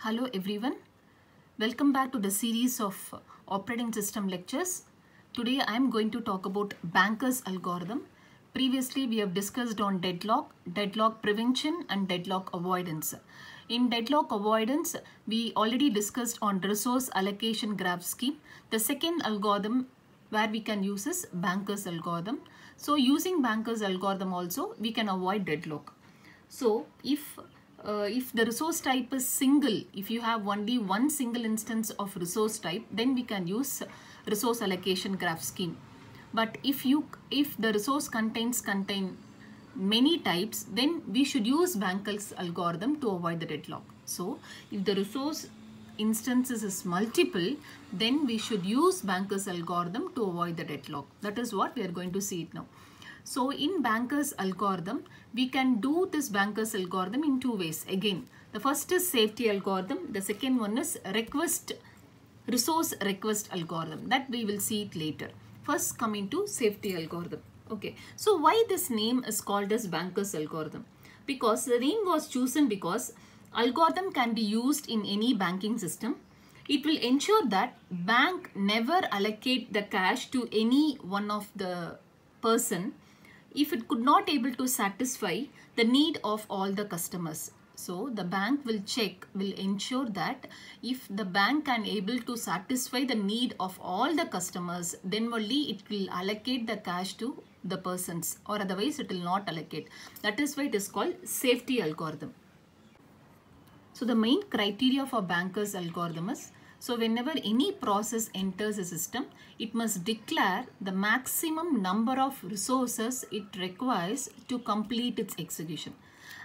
Hello everyone, welcome back to the series of operating system lectures. Today I am going to talk about Banker's algorithm. Previously we have discussed on deadlock prevention and deadlock avoidance. In deadlock avoidance we already discussed on resource allocation graph scheme. The second algorithm where we can use is Banker's algorithm. So using Banker's algorithm also we can avoid deadlock. So if the resource type is single, if you have only one single instance of resource type, then we can use resource allocation graph scheme. But if the resource contain many types, then we should use Banker's algorithm to avoid the deadlock. So if the resource instances is multiple, then we should use Banker's algorithm to avoid the deadlock. That is what we are going to see it now. So in Banker's algorithm, we can do this Banker's algorithm in two ways. Again, the first is safety algorithm. The second one is resource request algorithm. That we will see it later. First coming to safety algorithm. Okay. So why this name is called as Banker's algorithm? Because the name was chosen because algorithm can be used in any banking system. It will ensure that bank never allocate the cash to any one of the person if it could not able to satisfy the need of all the customers. So the bank will ensure that if the bank can able to satisfy the need of all the customers, then only it will allocate the cash to the persons, or otherwise it will not allocate. That is why it is called safety algorithm. So the main criteria for Banker's algorithm is, so whenever any process enters a system, it must declare the maximum number of resources it requires to complete its execution.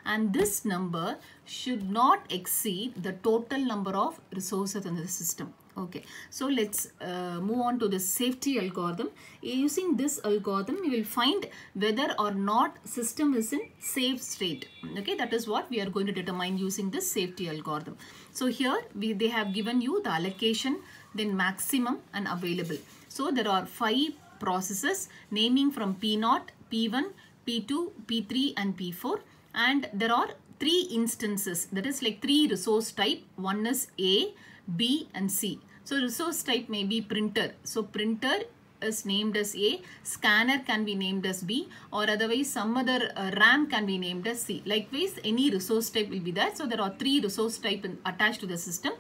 And this number should not exceed the total number of resources in the system. Okay, so let's move on to the safety algorithm. Using this algorithm, we will find whether or not system is in safe state. Okay, that is what we are going to determine using this safety algorithm. So here they have given you the allocation, then maximum and available. So there are 5 processes naming from P0, P1, P2, P3 and P4, and there are 3 instances, that is like 3 resource type. One is A, B and C. So resource type may be printer. So printer is named as A, scanner can be named as B, or otherwise some other RAM can be named as C. Likewise, any resource type will be there. So there are 3 resource type attached to the system.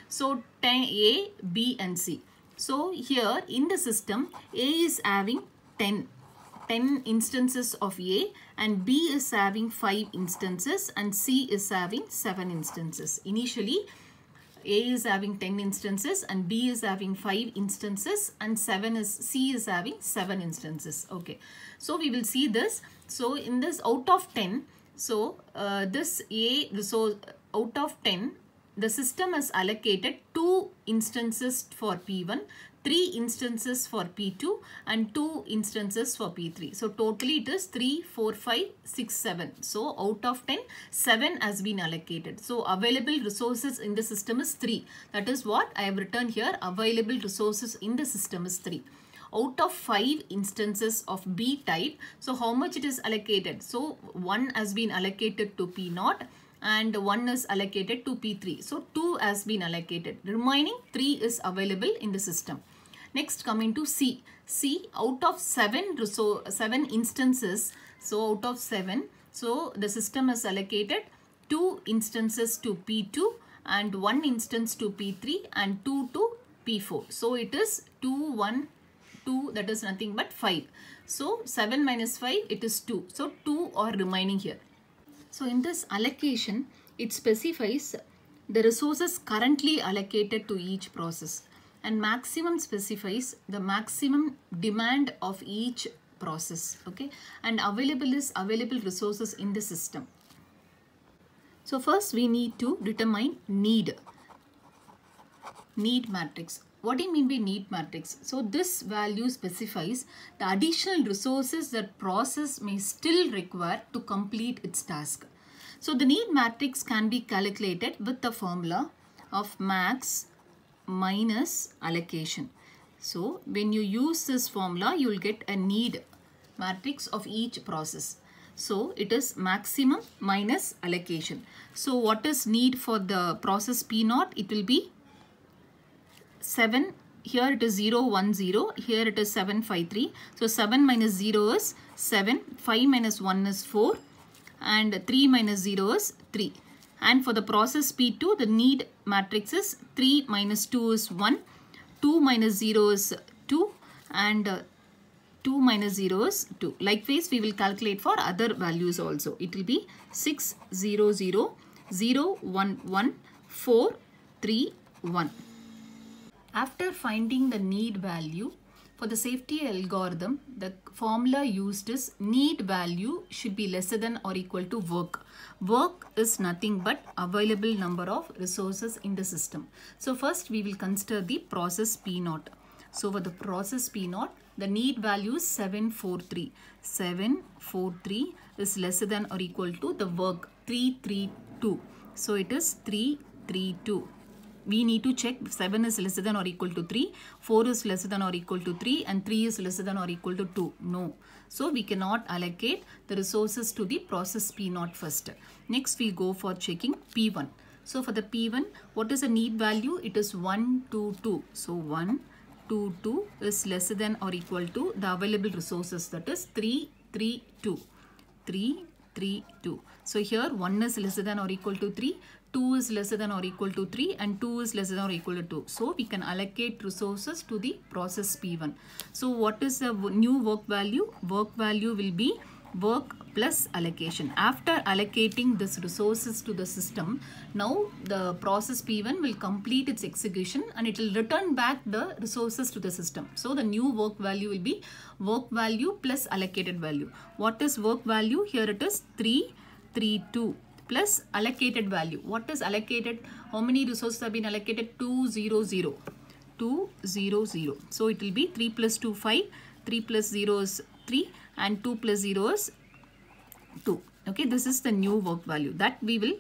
So 10 A, B and C. So here in the system, A is having 10 instances of A, and B is having 5 instances and C is having 7 instances. Initially, A is having 10 instances and B is having 5 instances and C is having 7 instances. Okay, so we will see this. So in this out of 10, so this A resource out of 10, the system has allocated 2 instances for P1, 3 instances for P2 and 2 instances for P3. So totally it is 3, 4, 5, 6, 7. So out of 10, 7 has been allocated. So available resources in the system is 3. That is what I have written here. Available resources in the system is 3. Out of 5 instances of B type, so how much it is allocated? So 1 has been allocated to P0 and 1 is allocated to P3. So 2 has been allocated. Remaining 3 is available in the system. Next coming to C. C, out of 7 instances, so out of 7, so the system has allocated 2 instances to P2 and 1 instance to P3 and 2 to P4. So it is 2, 1, 2, that is nothing but 5. So 7 minus 5, it is 2. So 2 are remaining here. So in this allocation, it specifies the resources currently allocated to each process, and maximum specifies the maximum demand of each process. Okay, and available is available resources in the system. So first we need to determine need matrix. What do you mean by need matrix? So this value specifies the additional resources that process may still require to complete its task. So the need matrix can be calculated with the formula of max minus allocation. So when you use this formula, you will get a need matrix of each process. So it is maximum minus allocation. So what is need for the process P0? It will be 7. Here it is 0, 1, 0. Here it is 7, 5, 3. So 7 minus 0 is 7. 5 minus 1 is 4. And 3 minus 0 is 3. And for the process P2, the need matrix is 3 minus 2 is 1. 2 minus 0 is 2. And 2 minus 0 is 2. Likewise, we will calculate for other values also. It will be 6, 0, 0, 0, 1, 1, 4, 3, 1. After finding the need value, for the safety algorithm, the formula used is need value should be lesser than or equal to work. Work is nothing but available number of resources in the system. So first we will consider the process P0. So for the process P0, the need value is 743. 743 is lesser than or equal to the work 332. So it is 332. We need to check 7 is lesser than or equal to 3, 4 is lesser than or equal to 3 and 3 is lesser than or equal to 2. No. So we cannot allocate the resources to the process P0 first. Next we go for checking P1. So for the P1, what is the need value? It is 122. So 122 is lesser than or equal to the available resources, that is 332. 332. So here 1 is lesser than or equal to 3. 2 is lesser than or equal to 3 and 2 is lesser than or equal to 2. So we can allocate resources to the process P1. So what is the new work value? Work value will be work plus allocation. After allocating this resources to the system, now the process P1 will complete its execution and it will return back the resources to the system. So the new work value will be work value plus allocated value. What is work value? Here it is 332. Plus allocated value. What is allocated? How many resources have been allocated? 200. 200. So it will be 3 plus 2, 5. 3 plus 0 is 3 and 2 plus 0 is 2. Okay, this is the new work value. That we will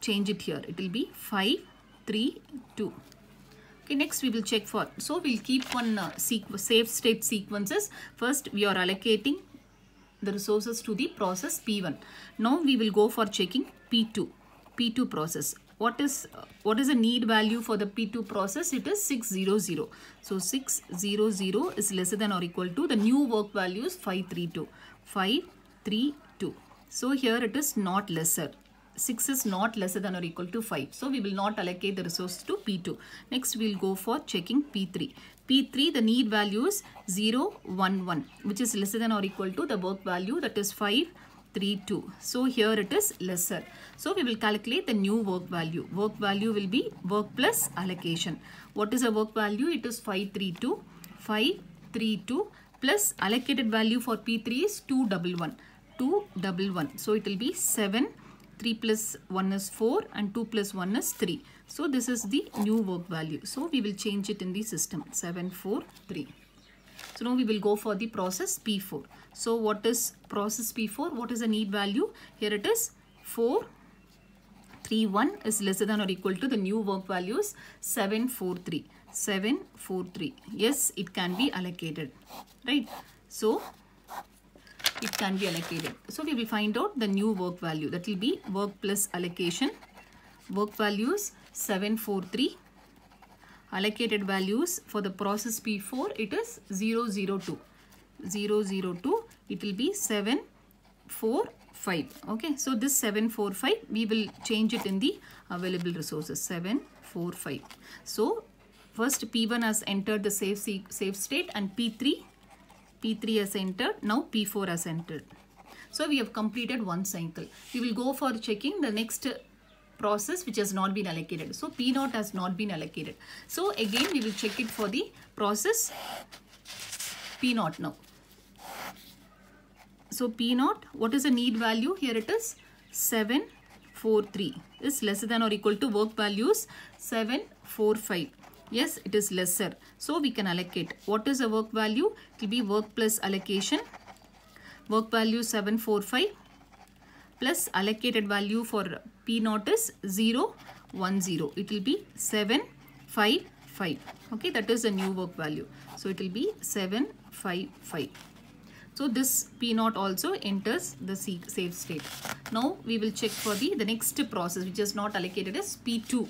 change it here. It will be 532. Okay, next we will check for. So we will keep one safe state sequences. First we are allocating the resources to the process P1. Now we will go for checking P2 process. What is the need value for the P2 process? It is 600. So 600 is lesser than or equal to the new work value is 532. 532. So here it is not lesser. 6 is not lesser than or equal to 5. So we will not allocate the resources to P2. Next we will go for checking P3. P3, the need value is 011, which is lesser than or equal to the work value, that is 532. So here it is lesser. So we will calculate the new work value. Work value will be work plus allocation. What is the work value? It is 532. 532 plus allocated value for P3 is 211. 211. So it will be 7. 3 plus 1 is 4 and 2 plus 1 is 3. So this is the new work value. So we will change it in the system, 743. So now we will go for the process P4. So what is process P4? What is the need value? Here it is 431 is lesser than or equal to the new work values 743. 743. Yes, it can be allocated, right? So it can be allocated. So we will find out the new work value. That will be work plus allocation. Work values 743. Allocated values for the process P4, it is 002. 002, it will be 745. Okay, so this 745, we will change it in the available resources, 745. So first P1 has entered the safe state and P3 has entered. Now P4 has entered. So we have completed one cycle. We will go for checking the next process which has not been allocated. So P0 has not been allocated. So again we will check it for the process P0 now. So P0, what is the need value? Here it is 743 is lesser than or equal to work values 745. Yes, it is lesser. So we can allocate. What is the work value? It will be work plus allocation. Work value 745 plus allocated value for P0 is 010. It will be 755. Okay, that is the new work value. So it will be 755. So this P0 also enters the safe state. Now we will check for the next process which is not allocated as P2.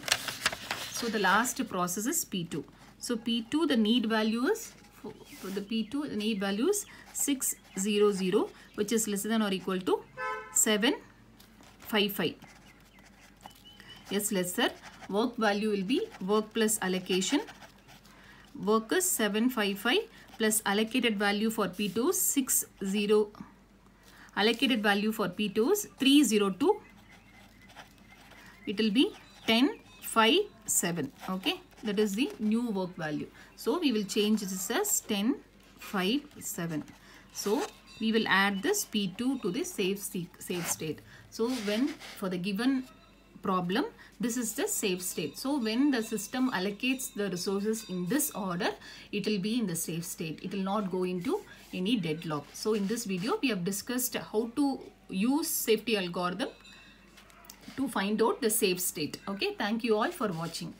So the last process is P2. So P2, the need value is, for the P2, the need value is 600, which is less than or equal to 755. Yes, lesser. Work value will be work plus allocation. Work is 755 plus allocated value for P2 is 60. Allocated value for P2 is 302. It will be 1057. Okay, that is the new work value. So we will change this as 1057. So we will add this P2 to the safe state. So when for the given problem, this is the safe state. So when the system allocates the resources in this order, it will be in the safe state. It will not go into any deadlock. So in this video, we have discussed how to use safety algorithm to find out the safe state. Okay, thank you all for watching.